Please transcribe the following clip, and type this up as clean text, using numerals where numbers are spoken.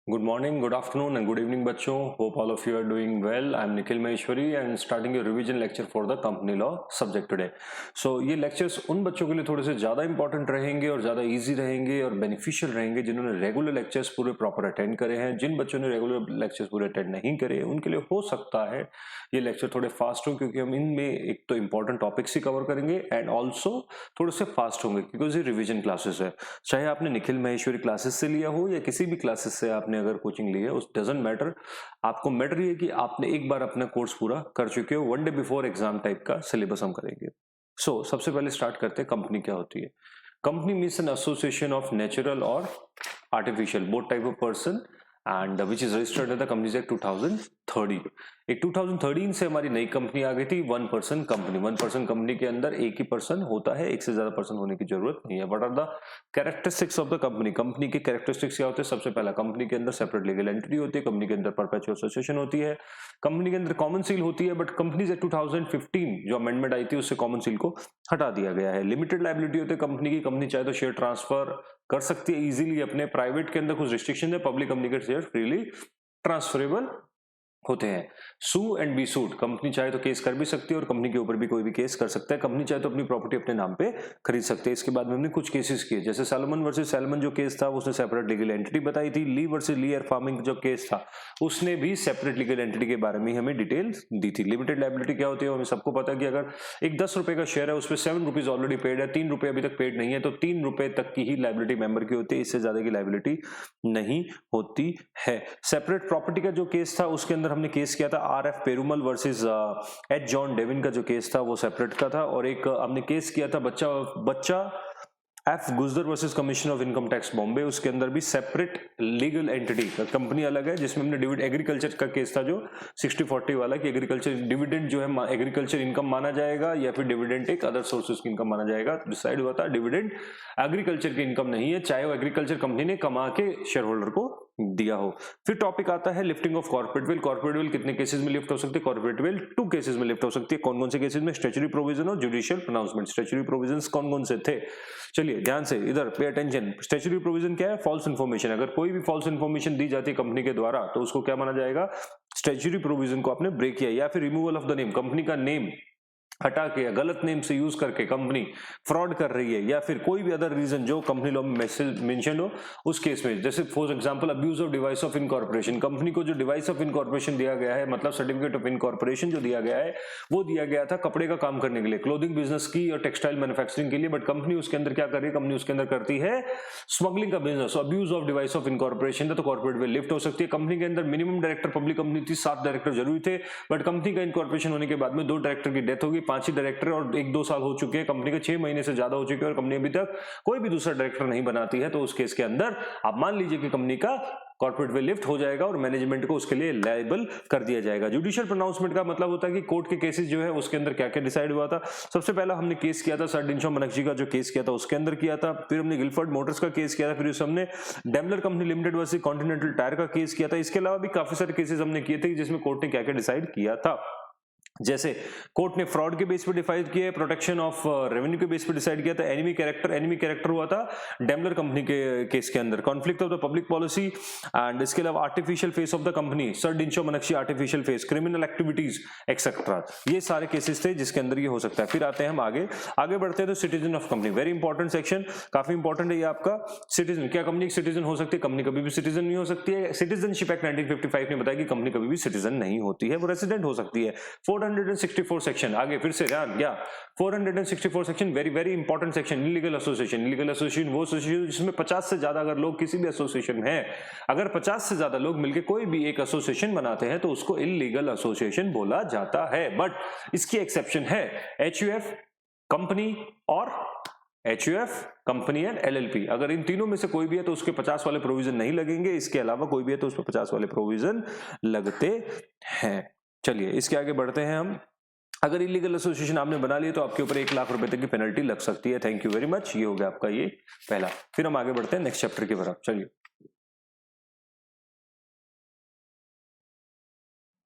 Good morning, good afternoon and good evening बच्चों. Hope all of you are doing well. I am Nikhil Maheshwari and starting a revision lecture for the company law subject today. So ये lectures उन बच्चों के लिए थोड़े से ज़्यादा important रहेंगे और ज़्यादा easy रहेंगे और beneficial रहेंगे जिन्होंने regular lectures पूरे proper attend करे हैं. जिन बच्चों ने regular lectures पूरे attend नहीं करे उनके लिए हो सकता है ये lecture थोड़े fast हो क्योंकि हम इनमें एक तो important topics ही cover करेंगे and also थोड़े से fast होंगे क्योंकि ये revision classes है. चाहे आपने निखिल महेश्वरी क्लासेस से लिया हो या किसी भी क्लासेस से आपने अगर कोचिंग ली है उस डजंट मैटर. आपको मैटर ये कि आपने एक बार अपना कोर्स पूरा कर चुके हो. 1 डे बिफोर एग्जाम टाइप का सिलेबस हम करेंगे. सबसे पहले स्टार्ट करते हैं कंपनी क्या होती है. Company means an association of natural और artificial both type of person and which is registered in the companies act 2013. एक 2013 से हमारी नई कंपनी आ गई थी one person company. One person company के अंदर एक ही पर्सन होता है, एक से ज्यादा पर्सन होने की जरूरत नहीं है. What are the characteristics of the company. Company के कैरेक्टरिस्टिक्स क्या होते हैं. सबसे पहला, कंपनी के अंदर सेपरेट लीगल एंटिटी होती है. कंपनी के अंदर परपेचुअल एसोसिएशन होती है. कंपनी के अंदर कॉमन सील होती है. बट कंपनीज एक्ट 2015 जो अमेंडमेंट आई थी उससे कॉमन सील को हटा दिया गया है. लिमिटेड लायबिलिटी होती है कंपनी की. कंपनी चाहे तो शेयर ट्रांसफर कर सकती है इजीली अपने. प्राइवेट के अंदर कुछ रिस्ट्रिक्शन है. पब्लिक कंपनी के शेयर फ्रीली ट्रांसफरेबल होते हैं. सू एंड बी सूट. कंपनी चाहे तो केस कर भी सकती है और कंपनी के ऊपर भी कोई भी केस कर सकता है. कंपनी चाहे तो अपनी प्रॉपर्टी अपने नाम पे खरीद सकते हैं. इसके बाद में हमने कुछ केसेस किए जैसे सैलमन वर्सेस सैलमन जो केस था उसने सेपरेट लीगल एंटिटी बताई थी. ली वर्सेस ली एयर फार्मिंग जो केस था उसने भी सेपरेट लीगल एंटिटी के बारे में हमें डिटेल्स दी थी. लिमिटेड लायबिलिटी क्या होती है हमें सबको पता है कि अगर एक 10 रुपए का शेयर है उस पर 7 रुपीज ऑलरेडी पेड है, 3 रुपए अभी तक पेड नहीं है तो 3 रुपए तक की ही लायबिलिटी मेंबर की होती है. इससे ज्यादा की लायबिलिटी नहीं होती है. सेपरेट प्रॉपर्टी का जो केस था उसके अंदर हमने केस किया था R F Perumal versus H John Devin का जो केस था वो सेपरेट का था. और एक हमने केस किया था बच्चा एफ गुजर versus commission of income tax Bombay. उसके अंदर भी सेपरेट लीगल एंटिटी कंपनी अलग है जिसमें हमने डिविडेंड एग्रीकल्चर का केस था जो 60-40 वाला कि एग्रीकल्चर डिविडेंड जो है एग्रीकल्चर इनकम माना जाएगा या फिर डिविडेंड एक अदर सोर्सेज की इनकम माना जाएगा. डिसाइड हुआ था डिविडेंड एग्रीकल्चर की इनकम नहीं है चाहे वो एग्रीकल्चर कंपनी ने कमा के शेयर होल्डर को दिया हो. फिर टॉपिक आता है lifting of corporate will. Corporate will कितने केसेस में लिफ्ट हो सकती है. कॉर्पोरेट विल 2 केसेस में लिफ्ट हो सकती है. कौन कौन से केसेस में. स्टैट्यूटरी प्रोविजन और जुडिशियल प्रोनाउंसमेंट. स्टैट्यूटरी प्रोविजंस कौन कौन से थे चलिए ध्यान से इधर पे अटेंशन. स्टैट्यूटरी प्रोविजन क्या है. False information. अगर कोई भी फॉल्स इन्फॉर्मेशन दी जाती है कंपनी के द्वारा तो उसको क्या माना जाएगा. स्टैट्यूटरी प्रोविजन को आपने ब्रेक किया. या फिर removal of the name. Company का नेम हटा के गलत नेम से यूज करके कंपनी फ्रॉड कर रही है या फिर कोई भी अदर रीजन जो कंपनी लॉ में मेंशन हो उस केस में. जैसे for example abuse of device of incorporation. Company को जो डिवाइस ऑफ इनकॉर्पोरेशन दिया गया है मतलब सर्टिफिकेट ऑफ इनकॉर्पोरेशन जो दिया गया है वो दिया गया था कपड़े का काम करने के लिए, क्लोथिंग बिजनेस की और टेक्सटाइल मैन्युफैक्चरिंग के लिए. बट कंपनी उसके अंदर क्या कर रही है. कंपनी उसके अंदर करती है स्मगलिंग का business. Abuse of device of incorporation था तो कॉर्पोरेट विल लिफ्ट हो सकती है. कंपनी के अंदर मिनिमम डायरेक्टर पब्लिक कंपनी थी 7 डायरेक्टर जरूरी थे बट कंपनी का इनकॉर्पोरेशन होने के बाद में 2 डायरेक्टर की डेथ होगी. 5 ही डायरेक्टर और 1-2 साल हो चुके हैं. कंपनी के 6 महीने से ज्यादा हो चुके हैं और कंपनी अभी तक कोई भी दूसरा डायरेक्टर नहीं बनाती है. तो उस केस के अंदर आप मान लीजिए कि कंपनी का कॉर्पोरेट विल लिफ्ट हो जाएगा और मैनेजमेंट को उसके लिए लायबल कर दिया जाएगा. जुडिशियल प्रोनाउंसमेंट का मतलब होता है कि कोर्ट के केसेस जो है उसके अंदर क्या क्या डिसाइड हुआ था. सबसे पहला हमने केस किया था सर डिंशो मनकजी का जो केस किया था उसके अंदर किया था. फिर हमने गिलफर्ड मोटर्स का केस किया था. फिर हमने Daimler company limited versus continental tyre का केस किया था. इसके अलावा भी काफी सारे केसेस हमने किए थे जिसमें कोर्ट ने क्या क्या डिसाइड किया था. जैसे कोर्ट ने फ्रॉड के बेस पे डिफाइड किया है, प्रोटेक्शन ऑफ रेवेन्यू के बेस पे डिसाइड किया था. एनिमी कैरेक्टर हुआ था डेमलर कंपनी के केस के अंदर. Conflict of the public policy and इसके अलावा artificial face of the company sir Dinshaw Maneckji artificial face, criminal activities etcetera. ये सारे केसेस थे जिसके अंदर ये हो सकता है. फिर आते हैं हम आगे बढ़ते हैं तो citizen of company. Very important section, काफी इंपॉर्टेंट है ये आपका. सिटीजन, क्या कंपनी सिटीजन हो सकती है. कंपनी कभी भी सिटीजन नहीं हो सकती है. सिटीजनशिप एक्ट 1955 ने बताया कि कंपनी कभी भी सिटीजन नहीं होती है, वो रेसिडेंट हो सकती है. 464 सेक्शन आगे फिर से ध्यान गया. 464 section very very important section. Illegal association. Illegal association वो एसोसिएशन जिसमें 50 से ज्यादा अगर लोग किसी भी एसोसिएशन में है, अगर 50 से ज्यादा लोग मिलकर कोई भी एक एसोसिएशन बनाते हैं तो उसको इलीगल एसोसिएशन बोला जाता है. बट इसकी एक्सेप्शन है एचयूएफ कंपनी और एचयूएफ कंपनी एंड एलएलपी. अगर इन तीनों में से कोई भी है तो उसके 50 वाले प्रोविजन नहीं लगेंगे. इसके अलावा कोई भी है तो उस पर 50 वाले प्रोविजन लगते हैं. चलिए इसके आगे बढ़ते हैं हम. अगर इलीगल एसोसिएशन आपने बना लिया तो आपके ऊपर 1 लाख रुपए तक की पेनल्टी लग सकती है. Thank you very much. ये हो गया आपका ये पहला. फिर हम आगे बढ़ते हैं नेक्स्ट चैप्टर की तरफ. चलिए